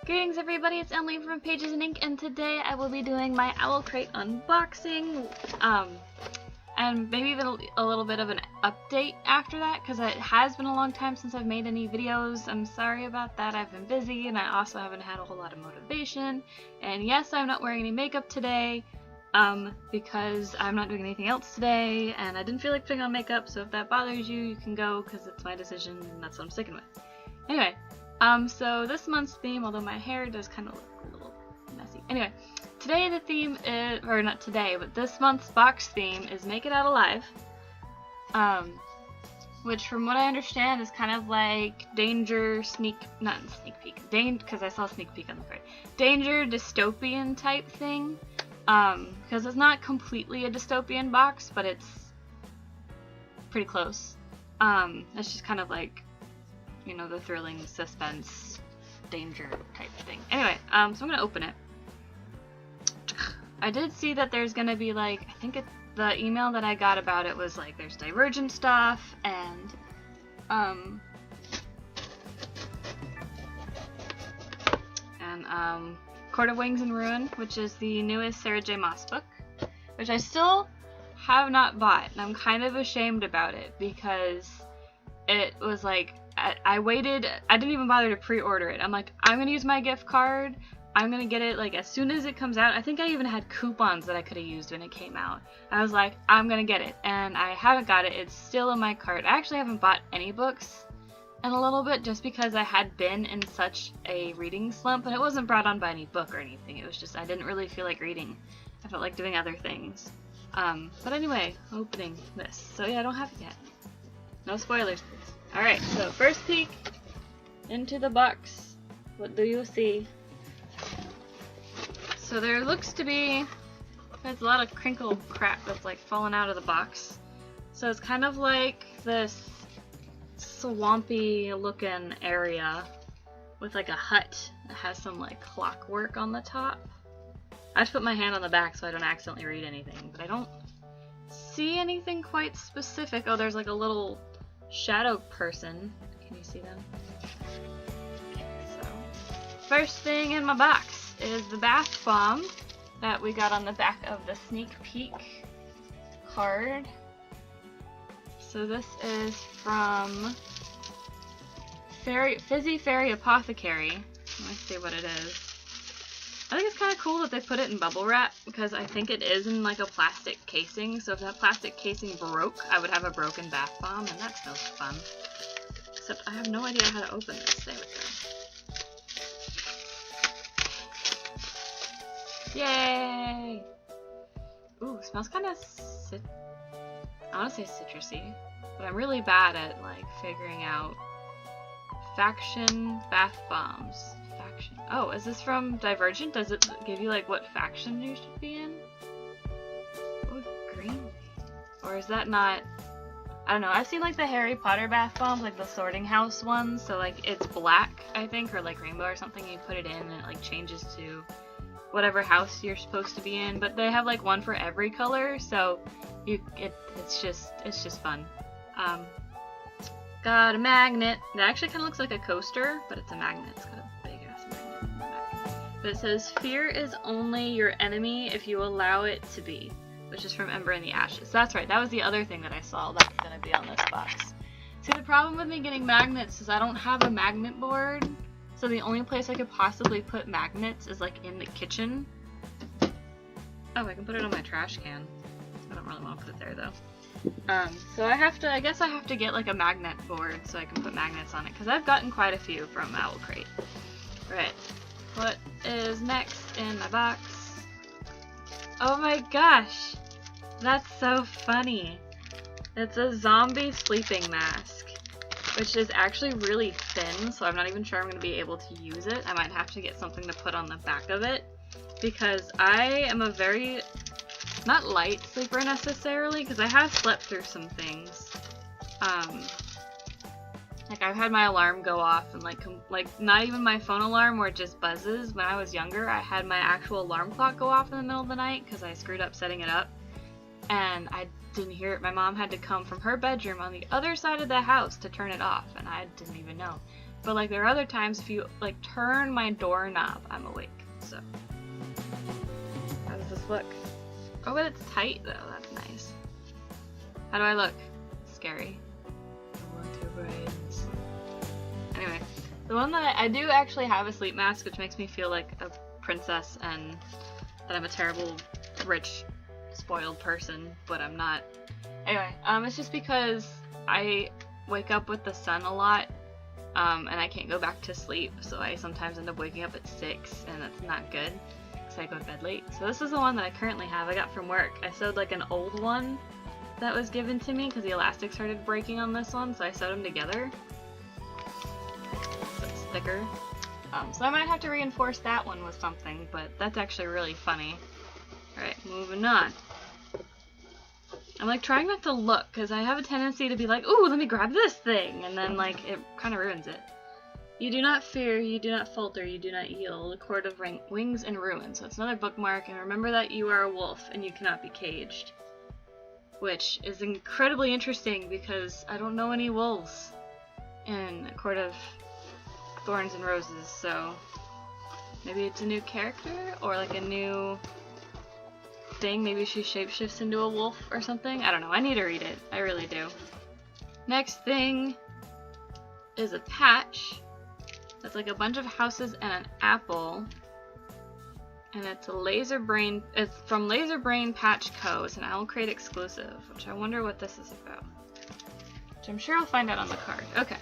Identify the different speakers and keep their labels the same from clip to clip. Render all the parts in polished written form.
Speaker 1: Greetings everybody, it's Emily from Pages and Ink, and today I will be doing my Owlcrate unboxing, and maybe even a little bit of an update after that, because it has been a long time since I've made any videos. I'm sorry about that, I've been busy, and I also haven't had a whole lot of motivation, and yes, I'm not wearing any makeup today, because I'm not doing anything else today, and I didn't feel like putting on makeup, so if that bothers you, you can go, because it's my decision, and that's what I'm sticking with. Anyway. So this month's theme, although my hair does kind of look a little messy. Anyway, today the theme is, or not today, but this month's box theme is Make It Out Alive. Which from what I understand is kind of like Danger, because I saw a sneak peek on the front. Danger, dystopian type thing. Because it's not completely a dystopian box, but it's pretty close. It's just kind of like, you know, the thrilling suspense danger type thing. Anyway, so I'm gonna open it. I did see that there's gonna be like, I think the email that I got about it was like there's Divergent stuff and Court of Wings and Ruin, which is the newest Sarah J. Maas book, which I still have not bought, and I'm kind of ashamed about it because it was like I waited, I didn't even bother to pre-order it. I'm like, I'm gonna use my gift card, I'm gonna get it like as soon as it comes out. I think I even had coupons that I could have used when it came out. I was like, I'm gonna get it, and I haven't got it. It's still in my cart. I actually haven't bought any books in a little bit just because I had been in such a reading slump, and it wasn't brought on by any book or anything. It was just I didn't really feel like reading. I felt like doing other things. But anyway, opening this. So yeah, I don't have it yet. No spoilers, please. Alright, so first peek into the box. What do you see? So there looks to be, there's a lot of crinkle crap that's like falling out of the box. So it's kind of like this swampy looking area with like a hut that has some like clockwork on the top. I just put my hand on the back so I don't accidentally read anything, but I don't see anything quite specific. Oh, there's like a little shadow person. Can you see them? Okay, so first thing in my box is the bath bomb that we got on the back of the sneak peek card. So this is from Fizzy Fairy Apothecary. Let me see what it is. I think it's kind of cool that they put it in bubble wrap because I think it is in like a plastic casing, so if that plastic casing broke, I would have a broken bath bomb, and that's no fun. Except I have no idea how to open this. There we go. Yay! Ooh, smells kind of I want to say citrusy, but I'm really bad at like figuring out faction bath bombs. Oh, is this from Divergent? Does it give you like what faction you should be in? Oh, green. Or is that not? I don't know. I've seen like the Harry Potter bath bombs, like the Sorting House ones. So like it's black, I think, or like rainbow or something. You put it in and it like changes to whatever house you're supposed to be in. But they have like one for every color, so it's just fun. Got a magnet. It actually kind of looks like a coaster, but it's a magnet. It's got a big ass magnet on the back. But it says, "Fear is only your enemy if you allow it to be," which is from Ember in the Ashes. That's right. That was the other thing that I saw that's going to be on this box. See, the problem with me getting magnets is I don't have a magnet board, so the only place I could possibly put magnets is like in the kitchen. Oh, I can put it on my trash can. I don't really want to put it there though. So I guess I have to get like a magnet board so I can put magnets on it, because I've gotten quite a few from Owlcrate. Right, what is next in my box? Oh my gosh, that's so funny. It's a zombie sleeping mask, which is actually really thin, so I'm not even sure I'm going to be able to use it. I might have to get something to put on the back of it, because I am a very not light sleeper necessarily, because I have slept through some things. Like I've had my alarm go off, and like not even my phone alarm where it just buzzes. When I was younger, I had my actual alarm clock go off in the middle of the night because I screwed up setting it up, and I didn't hear it. My mom had to come from her bedroom on the other side of the house to turn it off, and I didn't even know. But like there are other times if you like turn my doorknob, I'm awake. So how does this look? Oh, but it's tight though. That's nice. How do I look? Scary. I want two brains. Anyway, the one that I do actually have a sleep mask, which makes me feel like a princess and that I'm a terrible, rich, spoiled person, but I'm not. Anyway, it's just because I wake up with the sun a lot, and I can't go back to sleep, so I sometimes end up waking up at 6, and that's not good, because I go to bed late. So this is the one that I currently have. I got from work. I sewed like an old one that was given to me, because the elastic started breaking on this one, so I sewed them together. So it's thicker. So I might have to reinforce that one with something, but that's actually really funny. Alright, moving on. I'm like trying not to look, because I have a tendency to be like, ooh, let me grab this thing, and then like it kind of ruins it. You do not fear, you do not falter, you do not yield. A cord of wings and ruin. So it's another bookmark, and remember that you are a wolf and you cannot be caged. Which is incredibly interesting because I don't know any wolves in A Court of Thorns and Roses, so maybe it's a new character or like a new thing. Maybe she shapeshifts into a wolf or something. I don't know. I need to read it. I really do. Next thing is a patch. That's like a bunch of houses and an apple. And it's a Laser Brain. It's from Laser Brain Patch Co. It's an Owlcrate exclusive, which I wonder what this is about. Which I'm sure I'll find out on the card. Okay.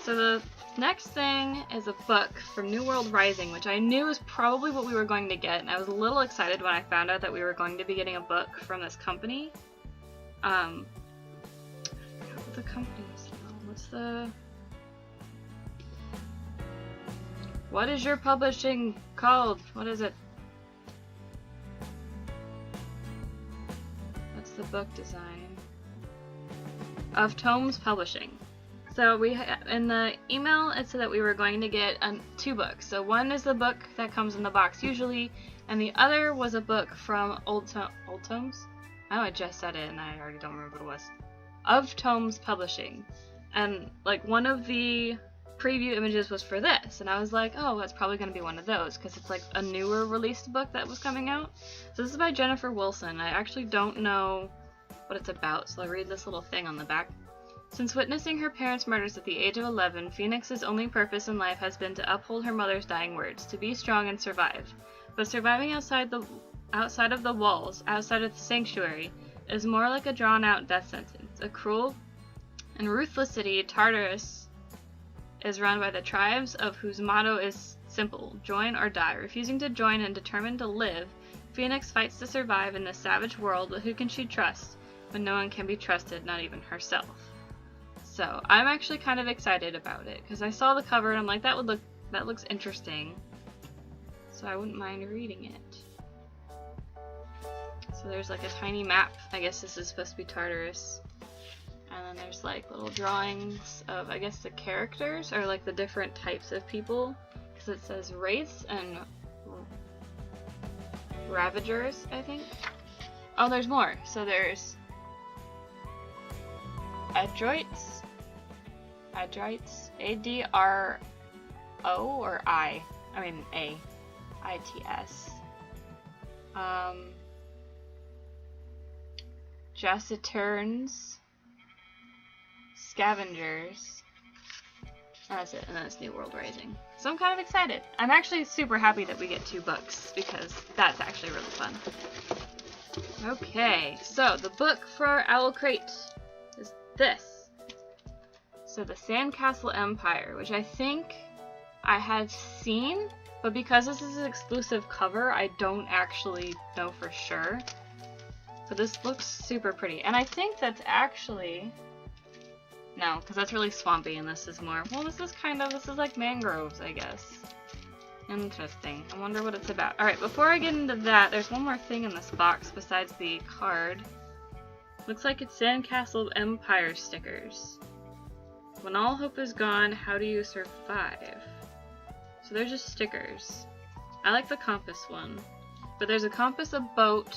Speaker 1: So the next thing is a book from New World Rising, which I knew was probably what we were going to get, and I was a little excited when I found out that we were going to be getting a book from this company. What's the company? What is your publishing called? What is it? What's the book design? Of Tomes Publishing. So in the email it said that we were going to get 2 books. So one is the book that comes in the box usually, and the other was a book from Old Tomes? Oh, I just said it and I already don't remember what it was. Of Tomes Publishing. And like one of the preview images was for this, and I was like, oh, that's probably going to be one of those, because it's like a newer released book that was coming out. So this is by Jennifer Wilson. I actually don't know what it's about, so I'll read this little thing on the back. Since witnessing her parents' murders at the age of 11, Phoenix's only purpose in life has been to uphold her mother's dying words, to be strong and survive. But surviving outside of the walls, outside of the sanctuary, is more like a drawn-out death sentence. A cruel and ruthless city, Tartarus, is run by the tribes of whose motto is simple, join or die. Refusing to join and determined to live, Phoenix fights to survive in this savage world, but who can she trust when no one can be trusted, not even herself? So I'm actually kind of excited about it, because I saw the cover and I'm like, that looks interesting. So I wouldn't mind reading it. So there's like a tiny map. I guess this is supposed to be Tartarus. And then there's like little drawings of, I guess, the characters, or like the different types of people. Because it says wraiths and ravagers, I think. Oh, there's more. So there's adroits, A-D-R-O or I mean A, I-T-S. Jaciterns, Scavengers. That's it, and then it's New World Rising. So I'm kind of excited. I'm actually super happy that we get 2 books, because that's actually really fun. Okay, so the book for Owlcrate is this. So the Sandcastle Empire, which I think I have seen, but because this is an exclusive cover, I don't actually know for sure. But this looks super pretty, and I think that's actually... No, because that's really swampy, and this is more... Well, this is like mangroves, I guess. Interesting. I wonder what it's about. Alright, before I get into that, there's one more thing in this box besides the card. Looks like it's Sandcastle Empire stickers. When all hope is gone, how do you survive? So they're just stickers. I like the compass one. But there's a compass, a boat...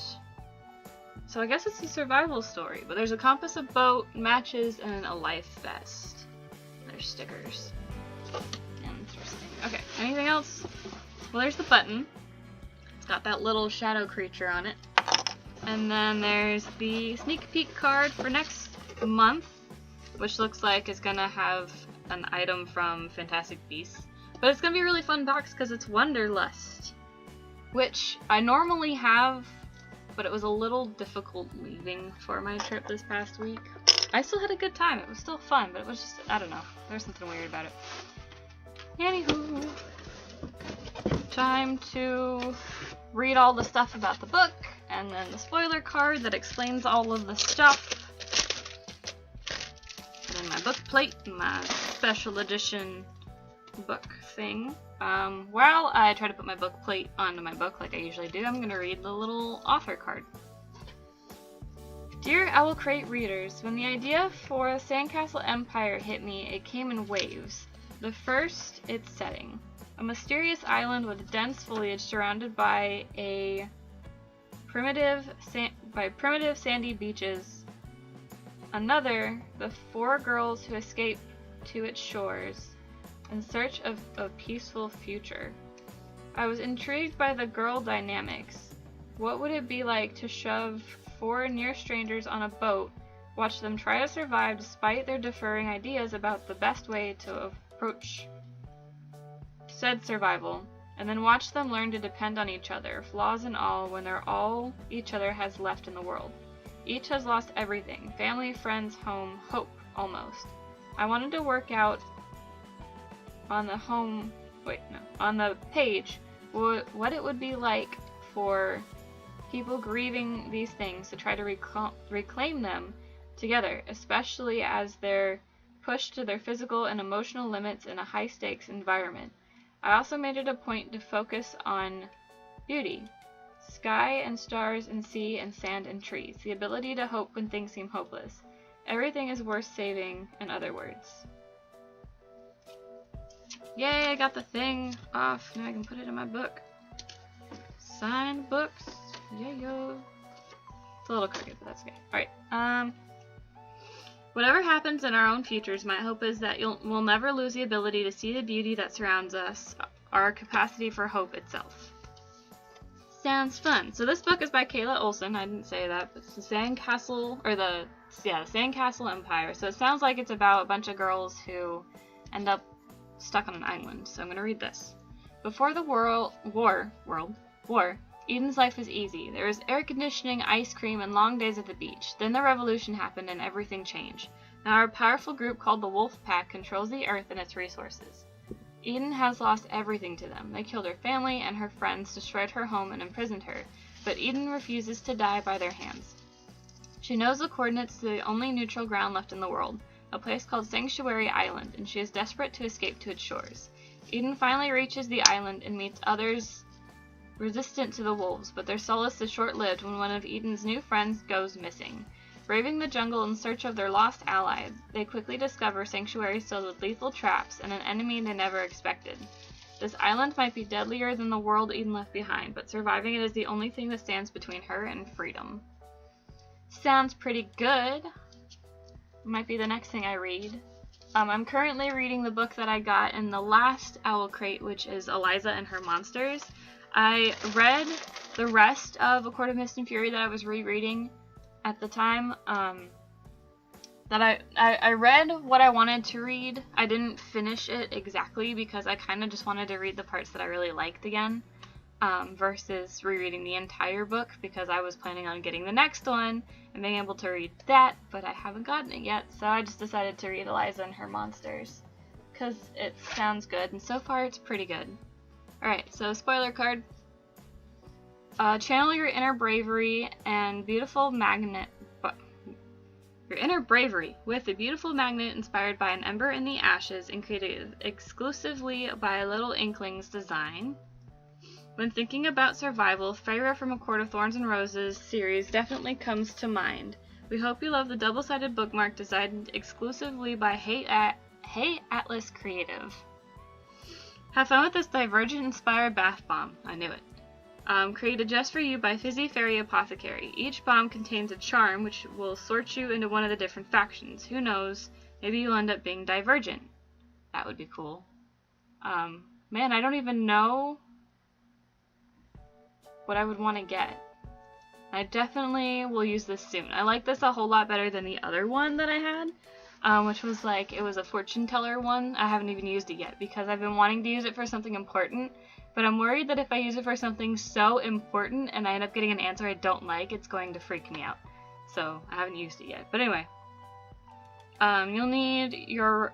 Speaker 1: So I guess it's a survival story, but there's a compass, a boat, matches, and a life vest. There's stickers. Interesting. Okay, anything else? Well, there's the button. It's got that little shadow creature on it. And then there's the sneak peek card for next month, which looks like it's gonna have an item from Fantastic Beasts. But it's gonna be a really fun box because it's Wanderlust, which I normally have, but it was a little difficult leaving for my trip this past week. I still had a good time. It was still fun, but it was just, I don't know. There's something weird about it. Anywho, time to read all the stuff about the book, and then the spoiler card that explains all of the stuff. And then my book plate, my special edition book thing. While I try to put my book plate onto my book like I usually do, I'm going to read the little author card. Dear Owlcrate readers, when the idea for Sandcastle Empire hit me, it came in waves. The first, its setting. A mysterious island with dense foliage surrounded by primitive sandy beaches. Another, the 4 girls who escape to its shores in search of a peaceful future. I was intrigued by the girl dynamics. What would it be like to shove 4 near strangers on a boat, watch them try to survive despite their differing ideas about the best way to approach said survival, and then watch them learn to depend on each other, flaws and all, when they're all each other has left in the world. Each has lost everything, family, friends, home, hope, almost. I wanted to work out on the page what it would be like for people grieving these things to try to reclaim them together, especially as they're pushed to their physical and emotional limits in a high-stakes environment. I also made it a point to focus on beauty. Sky and stars and sea and sand and trees. The ability to hope when things seem hopeless. Everything is worth saving, in other words. Yay, I got the thing off. Now I can put it in my book. Signed books. Yeah. It's a little crooked, but that's okay. Alright, whatever happens in our own futures, my hope is that we'll never lose the ability to see the beauty that surrounds us, our capacity for hope itself. Sounds fun. So this book is by Kayla Olson. I didn't say that, but it's the Sandcastle Empire. So it sounds like it's about a bunch of girls who end up stuck on an island. So I'm going to read this. Before the war, Eden's life was easy. There was air conditioning, ice cream, and long days at the beach. Then the revolution happened and everything changed. Now our powerful group called the Wolf Pack controls the earth and its resources. Eden has lost everything to them. They killed her family and her friends, destroyed her home, and imprisoned her. But Eden refuses to die by their hands. She knows the coordinates to the only neutral ground left in the world, a place called Sanctuary Island, and she is desperate to escape to its shores. Eden finally reaches the island and meets others resistant to the wolves, but their solace is short-lived when one of Eden's new friends goes missing. Braving the jungle in search of their lost ally, they quickly discover sanctuaries filled with lethal traps and an enemy they never expected. This island might be deadlier than the world Eden left behind, but surviving it is the only thing that stands between her and freedom. Sounds pretty good. Might be the next thing I read. I'm currently reading the book that I got in the last Owlcrate, which is Eliza and Her Monsters. I read the rest of A Court of Mist and Fury that I was rereading at the time. I read what I wanted to read. I didn't finish it exactly because I kind of just wanted to read the parts that I really liked again, versus rereading the entire book because I was planning on getting the next one and being able to read that, but I haven't gotten it yet, so I just decided to read Eliza and Her Monsters because it sounds good, and so far it's pretty good. Alright, so spoiler card. Channel your inner bravery and beautiful magnet. Your inner bravery with a beautiful magnet inspired by an ember in the ashes and created exclusively by Little Inkling's design. When thinking about survival, Feyre from A Court of Thorns and Roses series definitely comes to mind. We hope you love the double-sided bookmark designed exclusively by Hey Atlas Creative. Have fun with this Divergent-inspired bath bomb. I knew it. Created just for you by Fizzy Fairy Apothecary. Each bomb contains a charm which will sort you into one of the different factions. Who knows? Maybe you'll end up being Divergent. That would be cool. Man, I don't even know what I would want to get. I definitely will use this soon. I like this a whole lot better than the other one that I had, which was like, it was a fortune teller one. I haven't even used it yet because I've been wanting to use it for something important, but I'm worried that if I use it for something so important and I end up getting an answer I don't like, it's going to freak me out. So I haven't used it yet. But anyway, you'll need your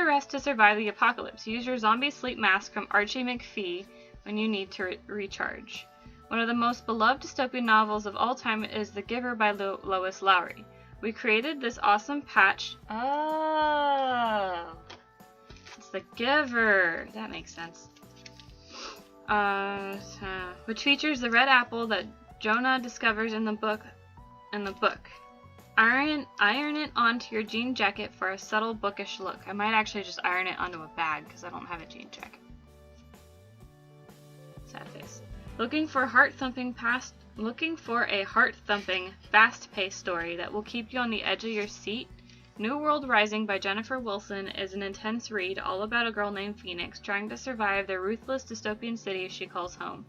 Speaker 1: rest to survive the apocalypse. Use your zombie sleep mask from Archie McPhee when you need to recharge. One of the most beloved dystopian novels of all time is The Giver by Lois Lowry. We created this awesome patch. Oh, it's The Giver. That makes sense. Which features the red apple that Jonah discovers in the book. Iron it onto your jean jacket for a subtle bookish look. I might actually just iron it onto a bag because I don't have a jean jacket. Sad face. Looking for a heart-thumping, fast-paced story that will keep you on the edge of your seat? New World Rising by Jennifer Wilson is an intense read all about a girl named Phoenix trying to survive the ruthless dystopian city she calls home.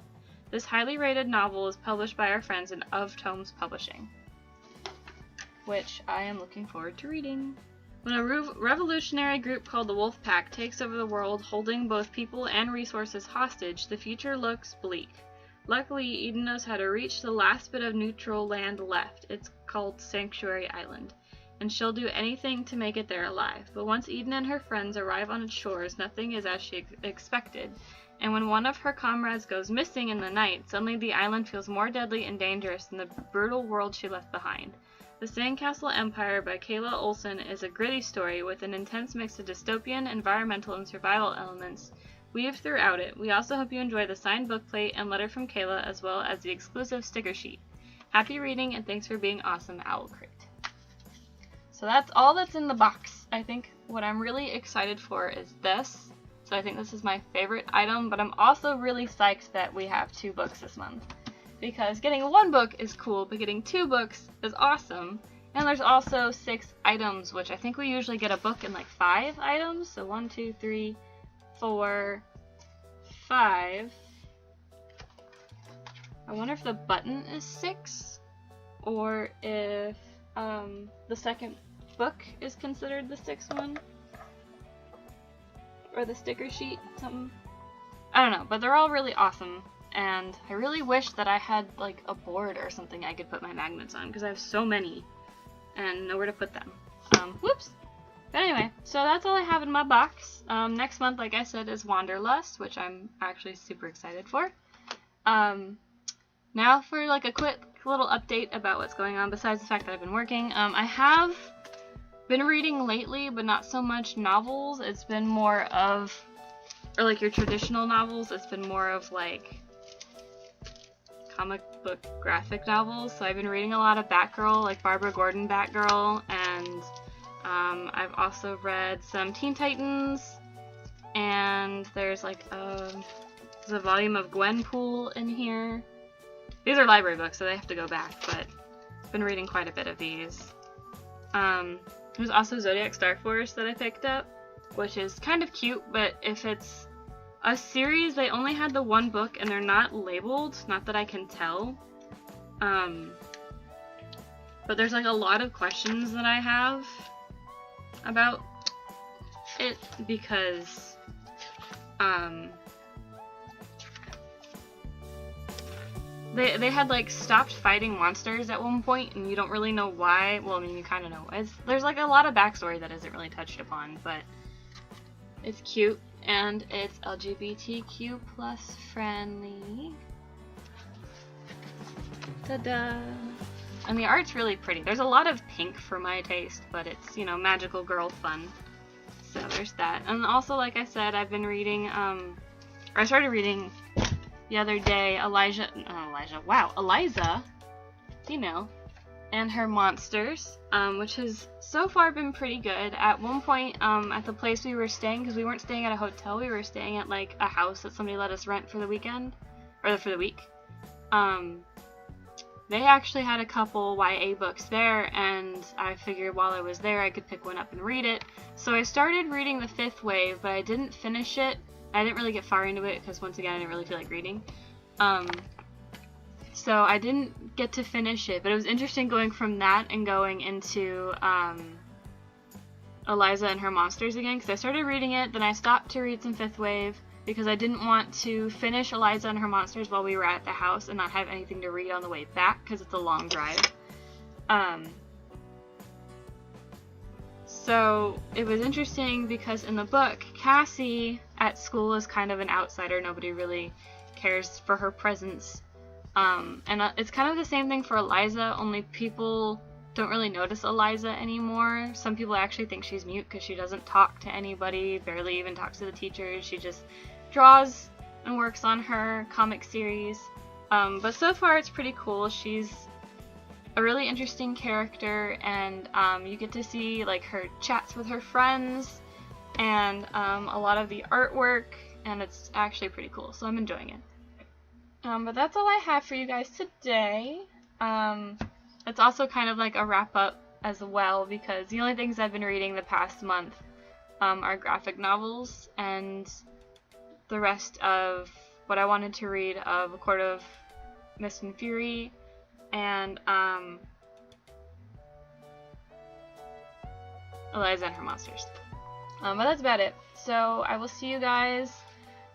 Speaker 1: This highly rated novel is published by our friends in Of Tomes Publishing, which I am looking forward to reading. When a revolutionary group called the Wolf Pack takes over the world, holding both people and resources hostage, the future looks bleak. Luckily, Eden knows how to reach the last bit of neutral land left. It's called Sanctuary Island, and she'll do anything to make it there alive. But once Eden and her friends arrive on its shores, nothing is as she expected, and when one of her comrades goes missing in the night, suddenly the island feels more deadly and dangerous than the brutal world she left behind. The Sandcastle Empire by Kayla Olson is a gritty story with an intense mix of dystopian, environmental, and survival elements weaved throughout it. We also hope you enjoy the signed bookplate and letter from Kayla, as well as the exclusive sticker sheet. Happy reading, and thanks for being awesome, Owlcrate. So that's all that's in the box. I think what I'm really excited for is this. So I think this is my favorite item, but I'm also really psyched that we have 2 books this month. Because getting 1 book is cool, but getting 2 books is awesome. And there's also 6 items, which I think we usually get a book in like 5 items. So 1, 2, 3, 4, 5. I wonder if the button is 6, or if the second book is considered the 6th one, or the sticker sheet, something. I don't know, but they're all really awesome, and I really wish that I had like a board or something I could put my magnets on, because I have so many and nowhere to put them. Whoops! But anyway, so that's all I have in my box. Next month, like I said, is Wanderlust, which I'm actually super excited for. Now for like a quick little update about what's going on besides the fact that I've been working. I have been reading lately, but not so much novels. It's been more of, or like your traditional novels, it's been more of like comic book graphic novels. So I've been reading a lot of Batgirl, like Barbara Gordon Batgirl, and I've also read some Teen Titans, and there's like there's a volume of Gwenpool in here. These are library books, so they have to go back, but I've been reading quite a bit of these. There's also Zodiac Star Force that I picked up, which is kind of cute, but if it's a series, they only had the 1 book, and they're not labeled, not that I can tell. But there's like a lot of questions that I have about it, because they had like stopped fighting monsters at one point, and you don't really know why. Well, I mean, you kind of know. There's like a lot of backstory that isn't really touched upon, but it's cute, and it's LGBTQ plus friendly. Ta-da! And the art's really pretty. There's a lot of pink for my taste, but it's, you know, magical girl fun. So there's that. And also, like I said, I've been reading, or I started reading the other day, Eliza, female, and her monsters, which has so far been pretty good. At one point, at the place we were staying, because we weren't staying at a hotel, we were staying at like a house that somebody let us rent for the weekend, or for the week. they actually had a couple YA books there, and I figured while I was there I could pick one up and read it. So I started reading The Fifth Wave, but I didn't finish it. I didn't really get far into it because, once again, I didn't really feel like reading. So I didn't get to finish it, but it was interesting going from that and going into Eliza and Her Monsters again, because I started reading it, then I stopped to read some Fifth Wave because I didn't want to finish Eliza and Her Monsters while we were at the house and not have anything to read on the way back because it's a long drive. So it was interesting because in the book, Cassie at school is kind of an outsider. Nobody really cares for her presence. And it's kind of the same thing for Eliza, only people don't really notice Eliza anymore. Some people actually think she's mute because she doesn't talk to anybody, barely even talks to the teachers. She just draws and works on her comic series. But so far it's pretty cool. She's a really interesting character, and you get to see like her chats with her friends and a lot of the artwork, and it's actually pretty cool, so I'm enjoying it. But that's all I have for you guys today. It's also kind of like a wrap up as well, because the only things I've been reading the past month are graphic novels, and the rest of what I wanted to read of A Court of Mist and Fury and Eliza and Her Monsters. But that's about it. So I will see you guys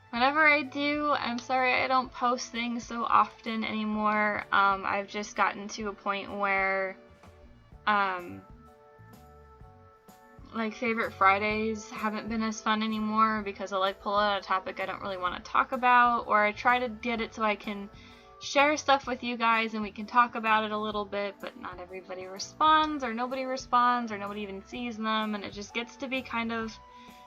Speaker 1: whenever I do. I'm sorry I don't post things so often anymore. I've just gotten to a point where like Favorite Fridays haven't been as fun anymore because I'll like pull out a topic I don't really want to talk about, or I try to get it so I can share stuff with you guys and we can talk about it a little bit, but not everybody responds, or nobody responds, or nobody even sees them, and it just gets to be kind of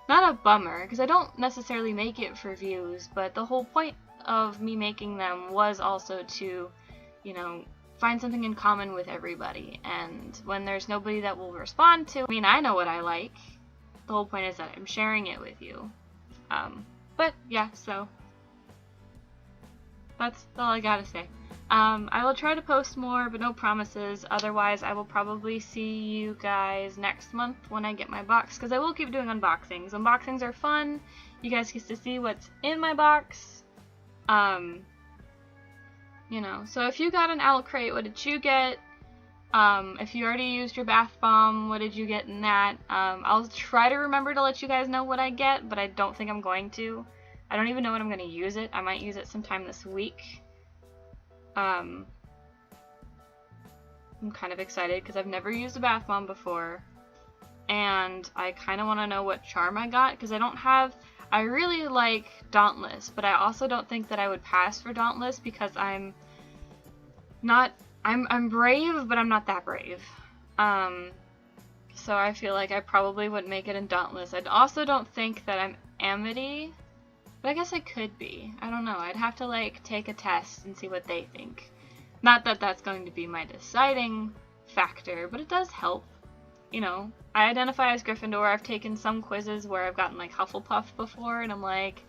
Speaker 1: not a bummer, because I don't necessarily make it for views, but the whole point of me making them was also to, you know, find something in common with everybody, and when there's nobody that will respond to, I mean, I know what I like. The whole point is that I'm sharing it with you. But yeah, so that's all I gotta say. I will try to post more, but no promises. Otherwise, I will probably see you guys next month when I get my box, because I will keep doing unboxings. Unboxings are fun. You guys get to see what's in my box. You know, so if you got an Owlcrate, what did you get? If you already used your bath bomb, what did you get in that? I'll try to remember to let you guys know what I get, but I don't think I'm going to. I don't even know when I'm going to use it. I might use it sometime this week. I'm kind of excited because I've never used a bath bomb before, and I kind of want to know what charm I got, because I really like Dauntless, but I also don't think that I would pass for Dauntless because I'm brave, but I'm not that brave. So I feel like I probably wouldn't make it in Dauntless. I also don't think that I'm Amity, but I guess I could be. I don't know. I'd have to like take a test and see what they think. Not that that's going to be my deciding factor, but it does help. You know, I identify as Gryffindor. I've taken some quizzes where I've gotten like Hufflepuff before, and I'm like,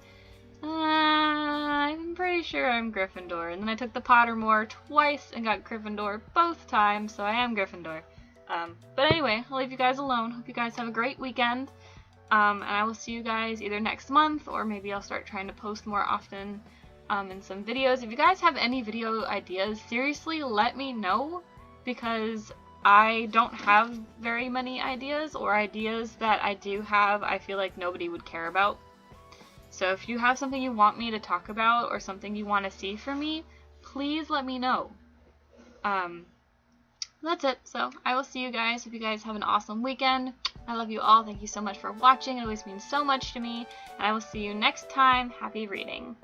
Speaker 1: I'm pretty sure I'm Gryffindor. And then I took the Pottermore twice and got Gryffindor both times, so I am Gryffindor. But anyway, I'll leave you guys alone. Hope you guys have a great weekend. And I will see you guys either next month, or maybe I'll start trying to post more often in some videos. If you guys have any video ideas, seriously let me know, because I don't have very many ideas, or ideas that I do have I feel like nobody would care about. So if you have something you want me to talk about, or something you want to see from me, please let me know. That's it. So I will see you guys. Hope you guys have an awesome weekend. I love you all. Thank you so much for watching. It always means so much to me. And I will see you next time. Happy reading.